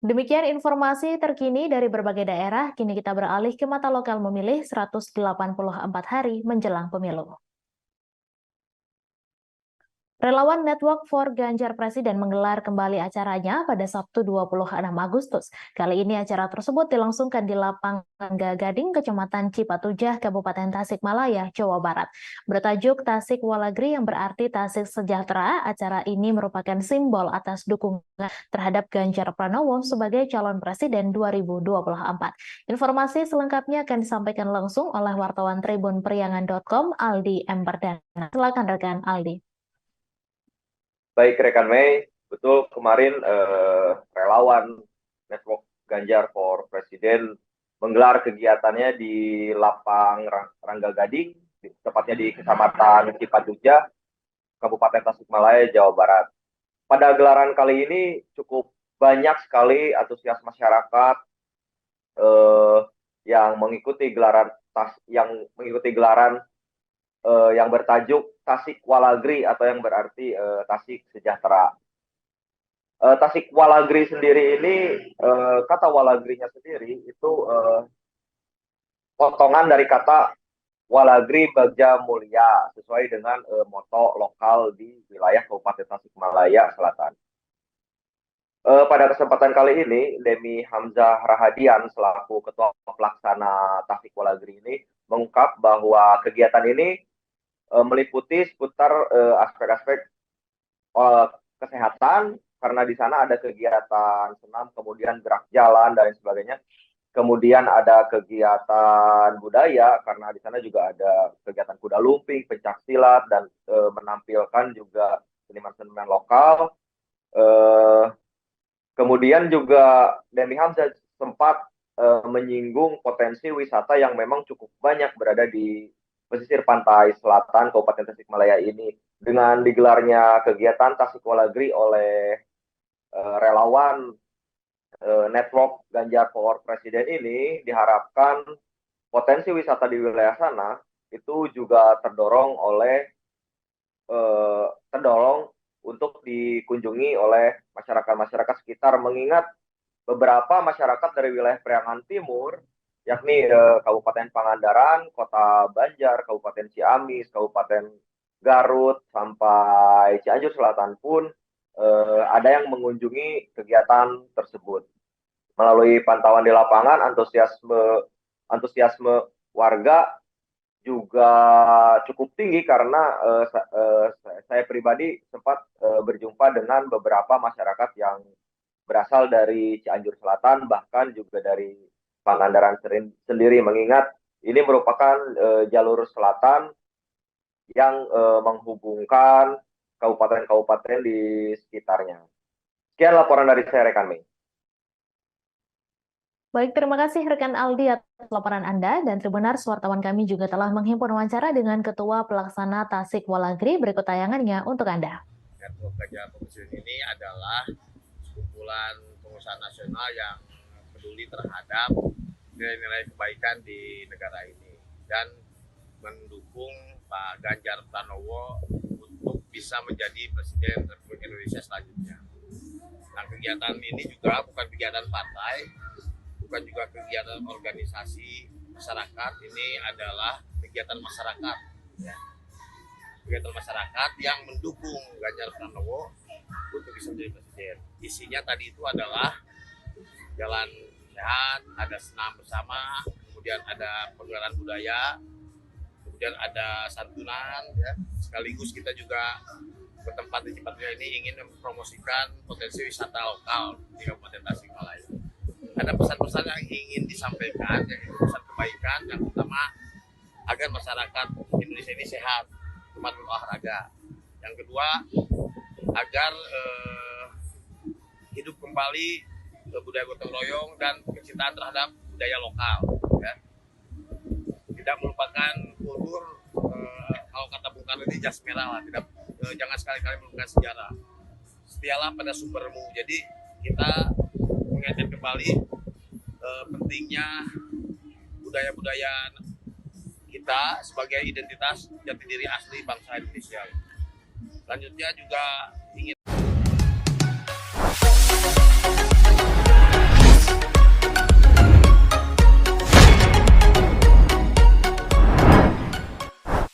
Demikian informasi terkini dari berbagai daerah. Kini kita beralih ke mata lokal memilih 184 hari menjelang pemilu. Relawan Network for Ganjar Presiden menggelar kembali acaranya pada Sabtu 26 Agustus. Kali ini acara tersebut dilangsungkan di Lapangan Gading, Kecamatan Cipatujah, Kabupaten Tasikmalaya, Jawa Barat. Bertajuk Tasik Walagri yang berarti Tasik Sejahtera, acara ini merupakan simbol atas dukungan terhadap Ganjar Pranowo sebagai calon presiden 2024. Informasi selengkapnya akan disampaikan langsung oleh wartawan Tribun Priangan.com, Aldi M. Perdana. Silakan rekan Aldi. Baik rekan Mei, betul kemarin relawan Network Ganjar for Presiden menggelar kegiatannya di Lapang Rangga Gading, tepatnya di Kecamatan Cipatujah, Kabupaten Tasikmalaya, Jawa Barat. Pada gelaran kali ini cukup banyak sekali antusias masyarakat eh, yang mengikuti gelaran yang bertajuk Tasik Walagri atau yang berarti Tasik Sejahtera. Tasik Walagri sendiri ini kata Walagrinya sendiri itu potongan dari kata Walagri Bagja Mulia sesuai dengan moto lokal di wilayah Kabupaten Tasikmalaya Selatan. Pada kesempatan kali ini, Demi Hamzah Rahadian selaku Ketua Pelaksana Tasik Walagri ini mengungkap bahwa kegiatan ini meliputi seputar aspek-aspek kesehatan, karena di sana ada kegiatan senam, kemudian gerak jalan dan sebagainya. Kemudian ada kegiatan budaya, karena di sana juga ada kegiatan kuda lumping, pencak silat, dan menampilkan juga seniman-seniman lokal. Kemudian juga Demi Hamzah sempat menyinggung potensi wisata yang memang cukup banyak berada di pesisir pantai selatan Kabupaten Tasikmalaya ini. Dengan digelarnya kegiatan Tasik Walagri oleh relawan Network Ganjar for Presiden ini, diharapkan potensi wisata di wilayah sana itu juga terdorong untuk dikunjungi oleh masyarakat-masyarakat sekitar, mengingat beberapa masyarakat dari wilayah Priangan Timur, yakni Kabupaten Pangandaran, Kota Banjar, Kabupaten Ciamis, Kabupaten Garut, sampai Cianjur Selatan pun ada yang mengunjungi kegiatan tersebut. Melalui pantauan di lapangan, antusiasme warga juga cukup tinggi, karena saya pribadi sempat berjumpa dengan beberapa masyarakat yang berasal dari Cianjur Selatan, bahkan juga dari Pangandaran sendiri, mengingat ini merupakan jalur selatan yang menghubungkan kabupaten-kabupaten di sekitarnya. Sekian laporan dari saya, rekan Mei. Baik, terima kasih rekan Aldi atas laporan Anda, dan Tribunars, wartawan kami juga telah menghimpun wawancara dengan Ketua Pelaksana Tasik Walagri. Berikut tayangannya untuk Anda. Network Ganjar Presiden ini adalah kumpulan pengusaha nasional yang peduli terhadap nilai-nilai kebaikan di negara ini dan mendukung Pak Ganjar Pranowo untuk bisa menjadi Presiden Republik Indonesia selanjutnya. Nah, kegiatan ini juga bukan kegiatan partai, bukan juga kegiatan organisasi masyarakat, ini adalah kegiatan masyarakat. Ya. Kegiatan masyarakat yang mendukung Ganjar Pranowo untuk bisa menjadi presiden. Isinya tadi itu adalah jalan sehat, ada senam bersama, kemudian ada pegelaran budaya, kemudian ada santunan, ya. Sekaligus kita juga bertempat di Cipatujah ini ingin mempromosikan potensi wisata lokal di Kabupaten Tasikmalaya. Ada pesan-pesan yang ingin disampaikan, yaitu pesan kebaikan yang pertama agar masyarakat Indonesia ini sehat, tempat berolahraga. Yang kedua, agar hidup kembali budaya gotong royong dan kecintaan terhadap budaya lokal. Ya. Tidak melupakan kultur, kalau kata Bung Karno ini jas merah lah. Jangan sekali-kali melupakan sejarah. Setialah pada sumbermu. Jadi kita mengingatkan kembali pentingnya budaya-budaya kita sebagai identitas jati diri asli bangsa Indonesia. Selanjutnya juga ingin